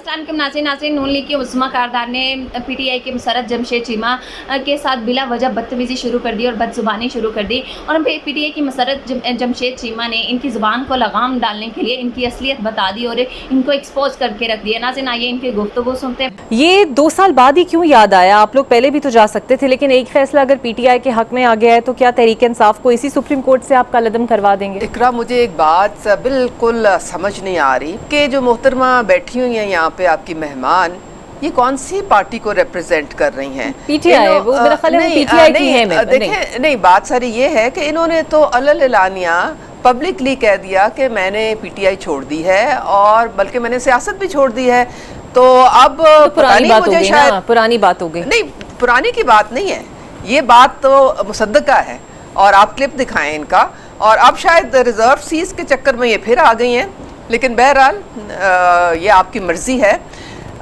अस्सलाम नाज़रीन, नून लीग की उस्मा कारदार ने पीटीआई के मुसर्रत जमशेद चीमा के साथ बिला वजह बदतमीज़ी शुरू कर दी और बदजुबानी शुरू कर दी। और पीटीआई की मुसर्रत जमशेद चीमा ने इनकी ज़ुबान को लगाम डालने के लिए इनकी असलियत बता दी और इनको एक्सपोज करके रख दिया। नाज़रीन, आइए इनकी गुफ्तगू सुनते हैं। ये 2 साल बाद ही क्यों याद आया? आप लोग पहले भी तो जा सकते थे, लेकिन एक फैसला अगर पीटीआई के हक में आ गया है तो क्या तहरीक इंसाफ को इसी सुप्रीम कोर्ट से आप कलअदम करवा देंगे? इकरा, मुझे एक बात बिल्कुल समझ नहीं आ रही कि जो मोहतरमा बैठी हुई हैं यहाँ पे आपकी मेहमान, ये कौन सी पार्टी को रिप्रेजेंट कर रही हैं? पीटीआई है, वो मेरा ख्याल है पीटीआई की है। देखें, नहीं, बात सारी ये है कि इन्होंने तो अल्ल-एलानिया पब्लिकली कह दिया कि मैंने पीटीआई छोड़ दी है और बल्कि मैंने सियासत भी छोड़ दी है। तो अब तो पुरानी बात हो गई ना, पुरानी बात हो गई। नहीं, पुरानी की बात नहीं है, ये बात तो मुसद्दका है। और आप क्लिप दिखाएं इनका, और अब शायद रिजर्व सीट के चक्कर में ये फिर आ गई हैं। लेकिन बहरहाल ये आपकी मर्जी है।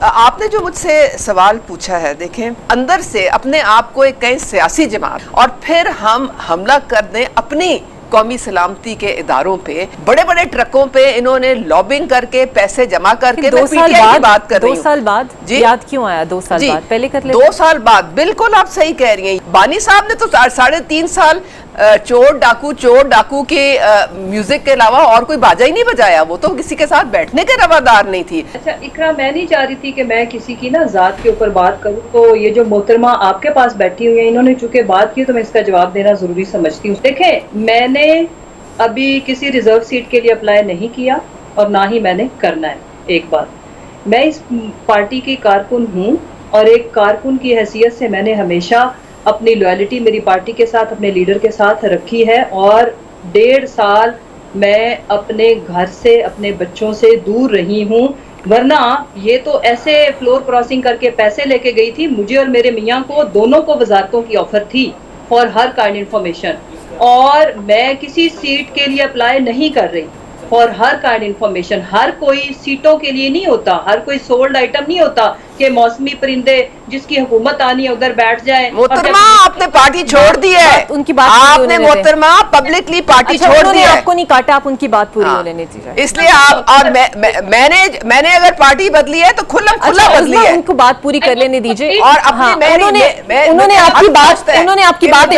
आपने जो मुझसे सवाल पूछा है, देखें, अंदर से अपने आप को एक कहीं सियासी जमात और फिर हम हमला कर दें अपनी कौमी सलामती के इदारों पे, बड़े बड़े ट्रकों पे इन्होंने लॉबिंग करके पैसे जमा करके 2 साल बाद बात कर रही हूं। 2 साल बाद जी, याद क्यों आया? 2 साल बाद पहले कर ले। 2 साल बाद, बिल्कुल आप सही कह रही हैं। बानी साहब ने तो 3.5 साल चोर डाकू के म्यूजिक के अलावा और कोई बाजा ही नहीं बजाया। वो तो किसी के साथ बैठने के रवादार नहीं थी। अच्छा इकरा, मैं नहीं चाह रही थी कि मैं किसी की ना जात के ऊपर बात करूं, तो ये जो मोहतरमा आपके पास बैठी हुई है, इन्होंने चूंकि बात की तो मैं इसका जवाब देना जरूरी समझती हूँ। देखें, मैंने अभी किसी रिजर्व सीट के लिए अप्लाई नहीं किया और ना ही मैंने करना है। एक बात, मैं इस पार्टी की कारकुन हूँ और एक कारकुन की हैसियत से मैंने हमेशा अपनी लॉयल्टी मेरी पार्टी के साथ, अपने लीडर के साथ रखी है। और 1.5 साल मैं अपने घर से, अपने बच्चों से दूर रही हूँ, वरना ये तो ऐसे फ्लोर क्रॉसिंग करके पैसे लेके गई थी। मुझे और मेरे मियाँ को दोनों को वजारतों की ऑफर थी फॉर हर काइंड इंफॉर्मेशन, और मैं किसी सीट के लिए अप्लाई नहीं कर रही फॉर हर काइंड इंफॉर्मेशन। हर कोई सीटों के लिए नहीं होता, हर कोई सोल्ड आइटम नहीं होता कि मौसमी परिंदे जिसकी हुकूमत आनी है उधर बैठ जाए। मोहतरमा, आपने पार्टी छोड़ दी है, उनकी बात आपने मोहतरमा पबलिकली पार्टी छोड़ दी है। आपको नहीं काटा, आप उनकी बात पूरी होने दीजिए। इसलिए आप और मैंने अगर पार्टी बदली है तो खुला बदली है। उनको बात पूरी कर लेने दीजिए। और उन्होंने आपकी बात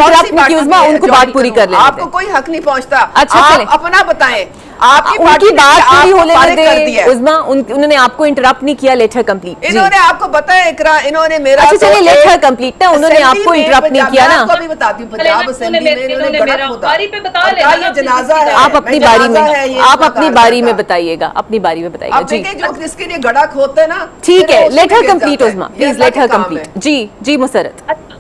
उनको बात पूरी कर लेने। आपको कोई हक नहीं पहुंचता। अच्छा, आप अपना बताएं, आपकी उनकी बात पूरी होने दे। उस्मा, उन्होंने आपको इंटरप्ट नहीं किया। Letter complete. इन्होंने आपको बताया इकरा, इन्होंने मेरा अच्छा चलिए, लेटर कंप्लीट ना, उन्होंने आपको इंटरप्ट नहीं किया ना। आपको भी बताती हूं, पंजाब असेंबली में इन्होंने गड़ा खुदा पे बता लेना, जनाजा है। आप अपनी बारी में, आप अपनी बारी में बताइएगा, अपनी बारी में बताइएगा जी। जो जिसके लिए गड़ा खोदते हैं ना, ठीक है, letter complete Usma, please letter complete. जी जी मुसर्रत।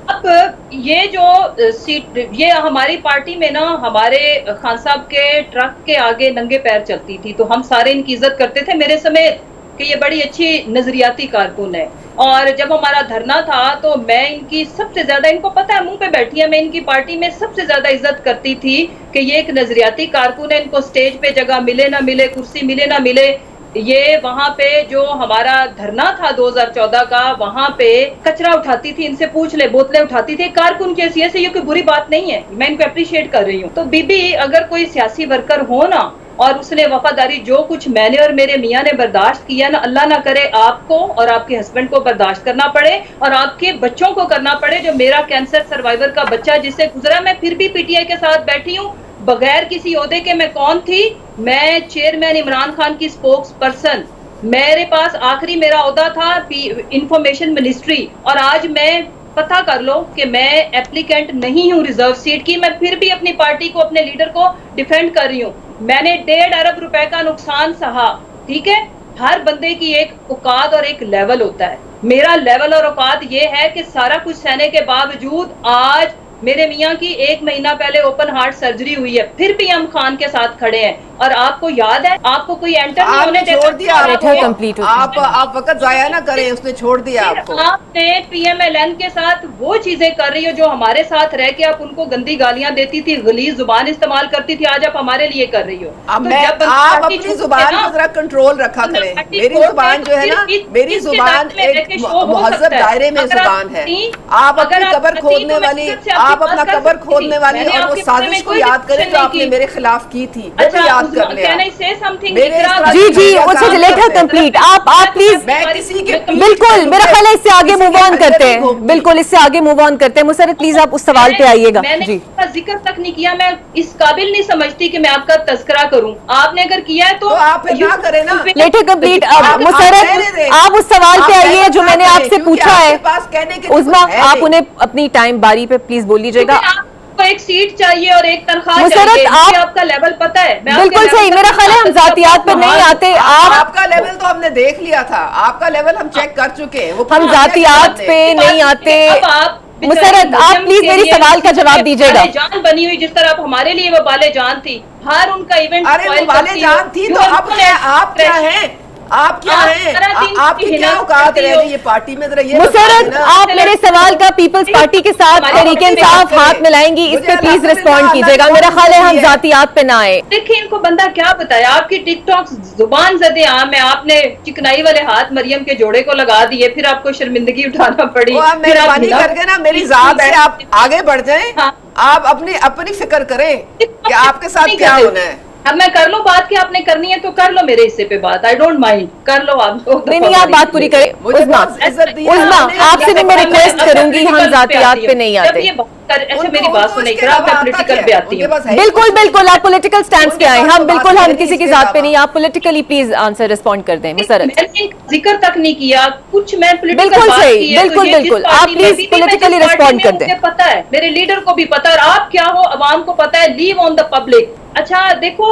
अब ये जो सीट, ये हमारी पार्टी में ना हमारे खान साहब के ट्रक के आगे नंगे पैर चलती थी, तो हम सारे इनकी इज्जत करते थे, मेरे समेत, कि ये बड़ी अच्छी नजरियाती कारकुन है। और जब हमारा धरना था तो मैं इनकी सबसे ज्यादा, इनको पता है मुंह पे बैठी है, मैं इनकी पार्टी में सबसे ज्यादा इज्जत करती थी कि ये एक नजरियाती कारकुन है। इनको स्टेज पे जगह मिले ना मिले, कुर्सी मिले ना मिले, ये वहां पे जो हमारा धरना था 2014 का, वहां पे कचरा उठाती थी, इनसे पूछ ले, बोतलें उठाती थी। कारकुन की हैसियत से ये कोई बुरी बात नहीं है, मैं इनको अप्रिशिएट कर रही हूँ। तो बीबी, अगर कोई सियासी वर्कर हो ना और उसने वफादारी, जो कुछ मैंने और मेरे मियाँ ने बर्दाश्त किया ना, अल्लाह ना करे आपको और आपके हस्बैंड को बर्दाश्त करना पड़े और आपके बच्चों को करना पड़े। जो मेरा कैंसर सर्वाइवर का बच्चा जिससे गुजरा, मैं फिर भी पीटीआई के साथ बैठी हूँ बगैर किसी ओहदे के। मैं कौन थी? मैं चेयरमैन इमरान खान की स्पोक्स पर्सन। मेरे पास आखिरी मेरा ओहदा था इंफॉर्मेशन मिनिस्ट्री, और आज मैं, पता कर लो कि मैं एप्लीकेंट नहीं हूँ रिजर्व सीट की। मैं फिर भी अपनी पार्टी को, अपने लीडर को डिफेंड कर रही हूँ। मैंने 1.5 अरब रुपए का नुकसान सहा, ठीक है। हर बंदे की एक औकात और एक लेवल होता है। मेरा लेवल और औकात ये है कि सारा कुछ सहने के बावजूद आज मेरे मियाँ की 1 महीना पहले ओपन हार्ट सर्जरी हुई है, फिर भी हम खान के साथ खड़े हैं। और आपको याद है, आपको कोई एंटर नहीं होने छोड़ दिया, कंप्लीट। आप वक्त जाया ना करें, उसने छोड़ दिया आपको। आपने पीएमएलएन के साथ वो चीजें कर रही हो जो हमारे साथ रह के आप उनको गंदी गालियां देती थी, गलीज जुबान इस्तेमाल करती थी, आज आप हमारे लिए कर रही हो। तो आप अपनी जुबान पर जरा कंट्रोल रखा करें। मेरी जुबान जो है ना, मेरी जुबान एक मुहज्जब दायरे में जुबान है। आप अपनी कबर खोदने वाली, आप अपना कबर खोदने वाली और वो साजिश को याद करें जो आपने मेरे खिलाफ की थी, वो भी याद बात कर ले कैन आप। आई से समथिंग? मेरे इस तरह जी जी, क्या उसे काम लेट करते हैं? कंप्लीट। आप प्लीज, मैं किसी के बिल्कुल मेरा ख्याल है इससे आगे किसी मूव के ऑन अंदर करते नहीं हैं, घूमती। बिल्कुल इससे आगे मूव ऑन करते हैं। मुसरत प्लीज आप उस सवाल पे आइएगा। मैंने जी इसका जिक्र तक नहीं किया, मैं इस काबिल नहीं समझती कि मैं आपका तस्करा करूं। आपने अगर किया है तो आप फिर ना करें ना। Letter complete. अब आप रहने मुसरत दें। आप उस सवाल आप पे आइए बहस जो ना मैंने करें, आपसे क्योंकि पूछा है। आपके पास कहने के लिए उस्मा कुछ है आप नहीं। उन्हें अपनी टाइम बारी पे प्लीज बोल लीजिएगा। आपको एक सीट चाहिए और एक तनख्वाह मुसरत, चाहिए, आप- मुझे आपका लेवल पता है। मैं आपके बिल्कुल लेवल सही, तक मेरा ख्याल है हम नहीं आता, जातियात पे नहीं आते। आपका लेवल तो हमने देख लिया था, आपका लेवल हम चेक कर चुके हैं। वो हम पूछ लिया जातियात कि पे हमने। नहीं आते। अब आप मुसरत आप प्लीज मेरी सवाल का जवाब दीजिएगा। जान बनी हुई, जिस तरह आप हमारे लिए वो बाले जान थी, हर उनका इवेंट अरे वो वाले जान थी तो अब क्या, आप क्या हैं? आप क्या हैं? आपकी क्या औकात रह गई ये पार्टी में? जरा ये मुसरत आप मेरे सवाल का पीपल्स पार्टी के साथ तहरीके इंसाफ हाथ मिलाएंगी, इस पे प्लीज रिस्पॉन्ड कीजिएगा। मेरा ख्याल है हम जातियात पे ना आए। देखिए इनको बंदा क्या बताया, आपकी टिकटॉक जुबान ज़दे आम है। आपने चिकनाई वाले हाथ मरियम के जोड़े को लगा दिए, फिर आपको शर्मिंदगी उठाना पड़ी। आप मेहरबानी करके ना मेरी जात से आप आगे बढ़ जाएं। हाँ। आप अपनी फिक्र करें कि आपके साथ क्या होना है। अब मैं कर लो बात कि आपने करनी है तो कर लो, मेरे हिस्से पे बात, आई डोंट माइंड, कर लो आप। नहीं आप बात पूरी करें। मुझे उस्मा बहुत इज्जत दी है उस्मा आपने। आपसे भी मैं रिक्वेस्ट अच्छा, करूंगी, हम political जातियात आती पे हूँ। नहीं जब आते। ये बात अच्छा मेरी उनको- बात उनको सुने, इसके मैं अलावा पॉलिटिकल आता पे क्या? आती उनके हूँ। पास है ही बिल्कुल कुछ नहीं। बिल्कुल आप पॉलिटिकल स्टैंड पे आए। उनके हम पास बिल्कुल बात हम है किसी की इसके जात पे अलावा। नहीं। आप पॉलिटिकली प्लीज आंसर रिस्पॉन्ड कर दें मुसरत। मैंने जिक्र तक नहीं किया कुछ, मैं बिल्कुल पॉलिटिकल बात सही, की है, बिल्कुल, तो ये जिस बिल्कुल। पार्टी आप में please भी थी, मैं जिस politically पार्टी respond में कर हूँ, दें। मुझे पता है, मेरे लीडर को भी पता है, और आप क्या हो अवाम को पता है। Leave on the public. अच्छा देखो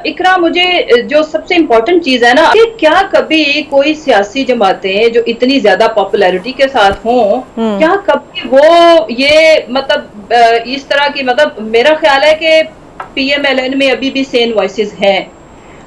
इकरा, मुझे जो सबसे इम्पोर्टेंट चीज है ना कि क्या कभी कोई सियासी जमातें जो इतनी ज्यादा पॉपुलैरिटी के साथ हों, क्या कभी वो ये मतलब इस तरह की, मतलब मेरा ख्याल है कि पीएमएलएन में अभी भी सेन वॉइसेस हैं।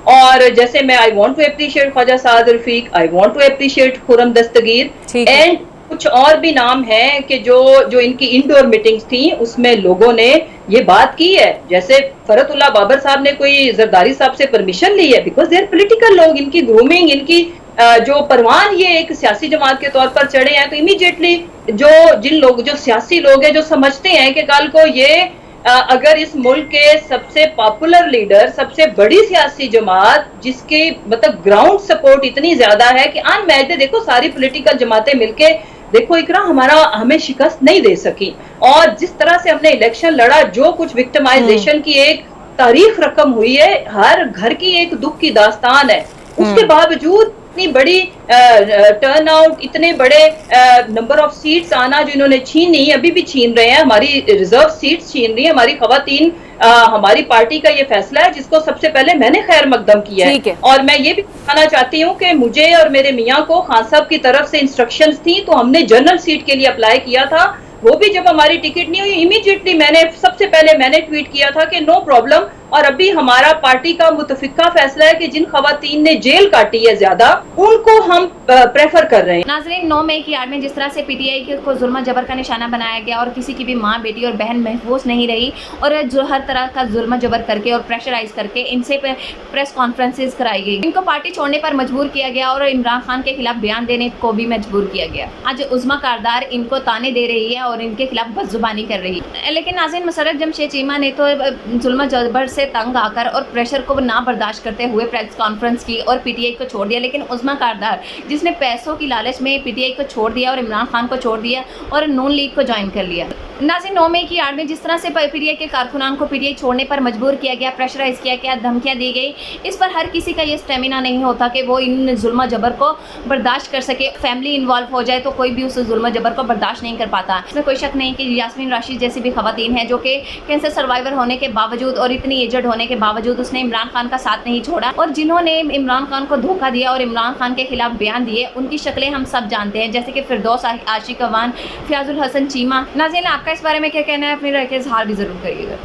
और जैसे मैं I want to appreciate Khawaja Saad Rafique, I want to appreciate Khurram Dastgir, ठीक है। एंड कुछ और भी नाम हैं कि जो इनकी इंडोर मीटिंग्स थी उसमें लोगों ने ये बात की है। जैसे फरतुल्लाह बाबर साहब ने कोई जरदारी साहब से परमिशन ली है, बिकॉज दे आर पॉलिटिकल लोग, इनकी ग्रूमिंग, इनकी जो परवान ये एक सियासी जमात के तौर पर चढ़े हैं, तो इमीडिएटली जो सियासी लोग हैं जो समझते हैं कि कल को ये अगर इस मुल्क के सबसे पॉपुलर लीडर, सबसे बड़ी सियासी जमात जिसकी मतलब ग्राउंड सपोर्ट इतनी ज्यादा है कि अनमैच्ड, देखो सारी पॉलिटिकल जमातें मिलके देखो इकरा हमें शिकस्त नहीं दे सकी, और जिस तरह से हमने इलेक्शन लड़ा, जो कुछ विक्टिमाइजेशन की एक तारीख रकम हुई है, हर घर की एक दुख की दास्तान है, उसके बावजूद इतनी बड़ी टर्न आउट, इतने बड़े नंबर ऑफ सीट्स आना जो इन्होंने छीनी, अभी भी छीन रहे हैं, हमारी रिजर्व सीट्स छीन रही है हमारी खवातीन। हमारी पार्टी का ये फैसला है जिसको सबसे पहले मैंने खैर मकदम किया है। और मैं ये भी बताना चाहती हूँ कि मुझे और मेरे मियाँ को खान साहब की तरफ से इंस्ट्रक्शंस थी, तो हमने जनरल सीट के लिए अप्लाई किया था। वो भी जब हमारी टिकट नहीं हुई, इमीडिएटली सबसे पहले मैंने ट्वीट किया था कि नो प्रॉब्लम, और अभी हमारा पार्टी का मुतफिका फैसला है कि जिन खवातीन ने जेल काटी है ज्यादा, उनको हम प्रेफर कर रहे हैं। नाजरीन, 9 मई की आड़ में जिस तरह से पीटीआई को जुल्म जबर का निशाना बनाया गया और किसी की भी माँ, बेटी और बहन महफूज नहीं रही, और जो हर तरह का जुल्म जबर करके और प्रेशराइज करके इनसे प्रेस कॉन्फ्रेंसेज कराई गई, इनको पार्टी छोड़ने पर मजबूर किया गया और इमरान खान के खिलाफ बयान देने को भी मजबूर किया गया। आज उस्मा कारदार इनको ताने दे रही है और इनके खिलाफ बदजुबानी कर रही है। लेकिन नाज़रीन, मुसर्रत जमशेद चीमा ने तो जुल्म जबर से तंग आकर और प्रेशर को ना बर्दाश्त करते हुए प्रेस कॉन्फ्रेंस की और पीटीआई को छोड़ दिया। लेकिन उस्मा कारदार जिसने पैसों की लालच में पीटीआई को छोड़ दिया और इमरान खान को छोड़ दिया और नून लीग को ज्वाइन कर लिया। नाज़रीन, 9 मई की आड़ में जिस तरह से पीटीआई के कारकुनान को पीटीआई छोड़ने पर मजबूर किया गया, प्रेशराइज किया गया, धमकियां दी गई, इस पर हर किसी का ये स्टेमिना नहीं होता कि वो इन जुल्म जबर को बर्दाश्त कर सके। फैमिली इन्वॉल्व हो जाए तो कोई भी उस जुल्म जबर को बर्दाश्त नहीं कर पाता। इसमें कोई शक नहीं कि यास्मीन राशिद जैसी भी खवातीन है जो कि कैंसर सर्वाइवर होने के बावजूद और इतनी एजड होने के बावजूद उसने इमरान खान का साथ नहीं छोड़ा, और जिन्होंने इमरान खान को धोखा दिया और इमरान खान के खिलाफ बयान दिए, उनकी शक्लें हम सब जानते हैं, जैसे कि फिरदौस आशिक अवान, फयाजुल हसन चीमा। नाज़रीन, आपका इस बारे में क्या कहना है? अपनी राय का इजहार भी जरूर करिएगा।